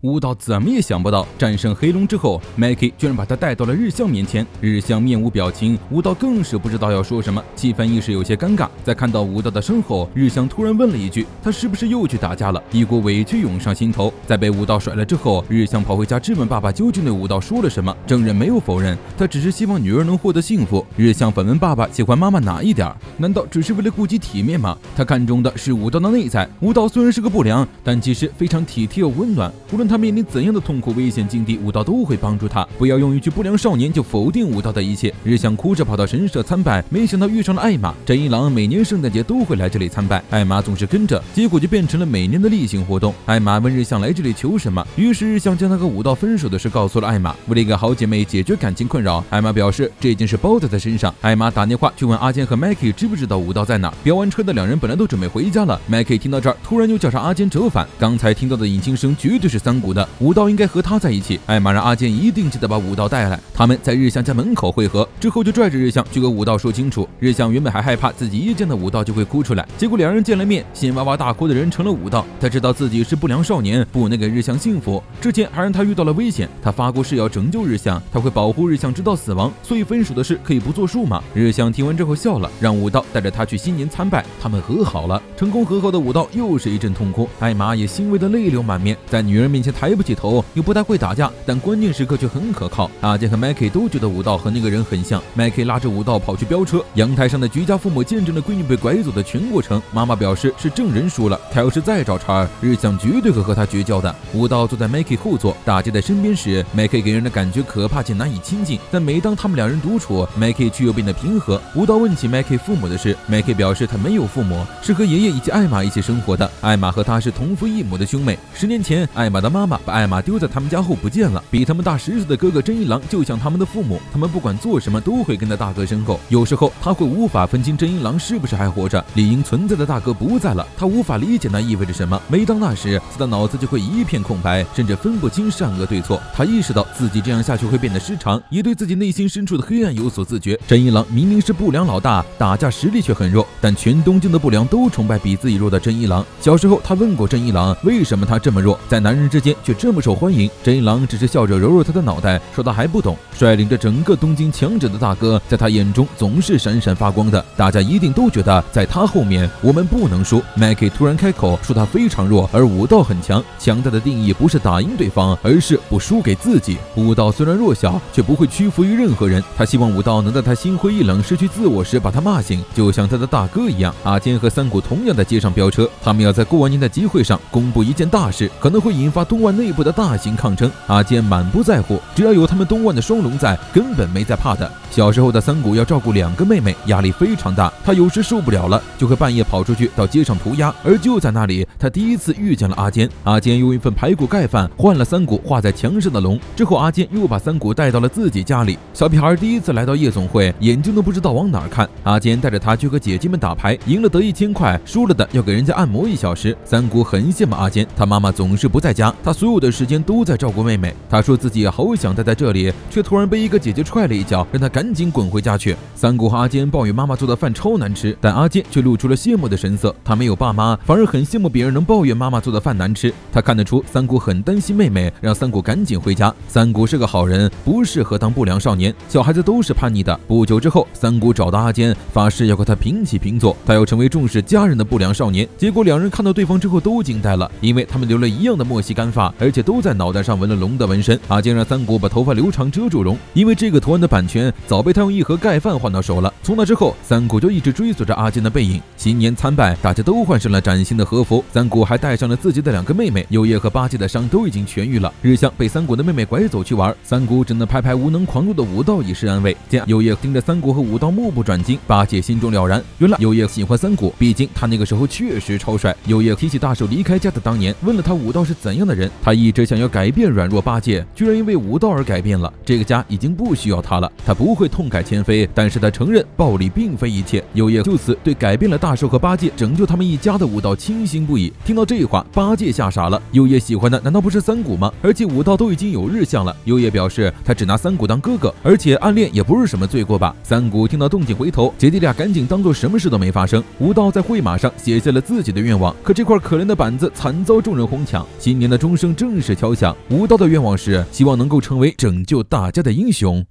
武道怎么也想不到，战胜黑龙之后 ，Maki 居然把他带到了日向面前。日向面无表情，武道更是不知道要说什么，气氛一时有些尴尬。在看到武道的身后，日向突然问了一句：“他是不是又去打架了？”一股委屈涌上心头。在被武道甩了之后，日向跑回家质问爸爸究竟对武道说了什么。证人没有否认，他只是希望女儿能获得幸福。日向反问爸爸喜欢妈妈哪一点？难道只是为了顾及体面吗？他看中的是武道的内在。武道虽然是个不良，但其实非常体贴又温暖。无论他面临怎样的痛苦危险境地，武道都会帮助他。不要用一句不良少年就否定武道的一切。日向哭着跑到神社参拜，没想到遇上了艾玛。真一郎每年圣诞节都会来这里参拜，艾玛总是跟着，结果就变成了每年的例行活动。艾玛问日向来这里求什么，于是日向将他和武道分手的事告诉了艾玛。为了一个好姐妹解决感情困扰，艾玛表示这件事包在他身上。艾玛打电话去问阿坚和 Maki 知不知道武道在哪。飙完车的两人本来都准备回家了， Maki 听到这儿突然又叫上阿坚折返，刚才听到的引擎声绝对是三谷的，武道应该和他在一起。艾玛让阿坚一定记得把武道带来。他们在日向家门口会合之后，就拽着日向去和武道说清楚。日向原本还害怕自己一见到武道就会哭出来，结果两人见了面，先哇哇大哭的人成了武道。他知道自己是不良少年，不能给日向幸福，之前还让他遇到了危险。他发过誓要拯救日向，他会保护日向直到死亡，所以分手的事可以不作数吗？日向听完之后笑了，让武道带着他去新年参拜。他们和好了。成功和好的武道又是一阵痛哭，艾玛也欣慰的泪流满面。在女人面前抬不起头，又不太会打架，但关键时刻却很可靠。阿健和 Maki 都觉得武道和那个人很像。 Maki 拉着武道跑去飙车，阳台上的居家父母见证了闺女被拐走的全过程。妈妈表示是证人输了，他要是再找茬，日向绝对会和他绝交的。武道坐在 Maki 后座，大姐在身边时 Maki 给人的感觉可怕且难以亲近，但每当他们两人独处， Maki 却又变得平和。武道问起 Maki 父母的事， Maki 表示他没有父母，是和爷爷以及艾玛一起生活的。艾玛和他是同父异母的兄妹。10年前，艾玛的妈妈把艾玛丢在他们家后不见了。比他们大10岁的哥哥真一郎就像他们的父母，他们不管做什么都会跟在大哥身后。有时候他会无法分清真一郎是不是还活着，理应存在的大哥不在了，他无法理解那意味着什么。每当那时，他的脑子就会一片空白，甚至分不清善恶对错。他意识到自己这样下去会变得失常，也对自己内心深处的黑暗有所自觉。真一郎明明是不良老大，打架实力却很弱，但全东京的不良都崇拜比自己弱的真一郎。小时候他问过真一郎，为什么他这么弱，在男人之间却这么受欢迎。真一郎只是笑着揉揉他的脑袋，说他还不懂。率领着整个东京强者的大哥，在他眼中总是闪闪发光的。大家一定都觉得在他后面我们不能输。 Maki 突然开口说他非常弱，而武道很强。强大的定义不是打赢对方，而是不输给自己。武道虽然弱小，却不会屈服于任何人。他希望武道能在他心灰意冷失去自我时把他骂醒，就像他的大哥一样。阿坚和三谷同样在街上飙车，他们要在过完年的集会上公布一件大事，可能会引发东莞内部的大型抗争。阿坚满不在乎，只要有他们东莞的双龙在，根本没在怕的。小时候的三谷要照顾2个妹妹，压力非常大，他有时受不了了，就会半夜跑出去到街上涂鸦。而就在那里，他第一次遇见了阿坚。阿坚用一份排骨盖饭换了三谷画在墙上的龙，之后阿坚又把三谷带到了自己家里。小屁孩第一次来到夜总会，眼睛都不知道往哪儿看。阿坚带着他去和姐姐们打牌，赢了得1000块，输了的要给人家按摩1小时。三谷很羡慕阿坚，他妈妈总是不在家，他所有的时间都在照顾妹妹。他说自己也好想待在这里，却突然被一个姐姐踹了一脚，让他赶紧滚回家去。三谷和阿坚抱怨妈妈做的饭超难吃，但阿坚却露出了羡慕的神色。他没有爸妈，反而很羡慕别人能抱怨妈妈做的饭难吃。他看得出三谷很担心妹妹，让三谷赶紧回家。三谷是个好人，不适合当不良少年。小孩子都是叛逆的。不久之后，三谷找到阿坚，发誓要和他平起平坐，他要成为重视家人的不良少年。结果两人看到对方之后都惊呆了，因为他们留了一样的墨西干发，而且都在脑袋上纹了龙的纹身。阿坚让三谷把头发留长遮住龙，因为这个图案的版权早被他用1盒盖饭换到手了。从那之后，三谷就一直追随着阿坚的背影。新年参拜，大家都换上了崭新的和服，三谷还带上了自己的2个妹妹。右叶和八戒的伤都已经痊愈了。日向被三谷的妹妹拐走去玩，三谷只能拍拍无能狂怒的武道以示安慰。这样，右叶盯着三谷和武道目不转睛，八戒心中了然，原来右叶喜欢三谷，毕竟他那个时候确实超帅。右叶提起大手离开家的当年，问了他武道是怎样的人。他一直想要改变软弱八戒，居然因为武道而改变了。这个家已经不需要他了。他不会痛改前非，但是他承认暴力并非一切。右叶就此对改变了大寿和八戒拯救他们一家的武道倾心不已。听到这话，八戒吓傻了。右叶喜欢的难道不是三谷吗？而且武道都已经有日向了。右叶表示他只拿三谷当哥哥，而且暗恋也不是什么罪过吧。三谷听到动静回头，姐弟俩赶紧当做什么事都没发生。武道在绘马上写下了自己的愿望，可这块可怜的板子惨遭众人哄抢。新年的钟钟声正式敲响，武道的愿望是希望能够成为拯救大家的英雄。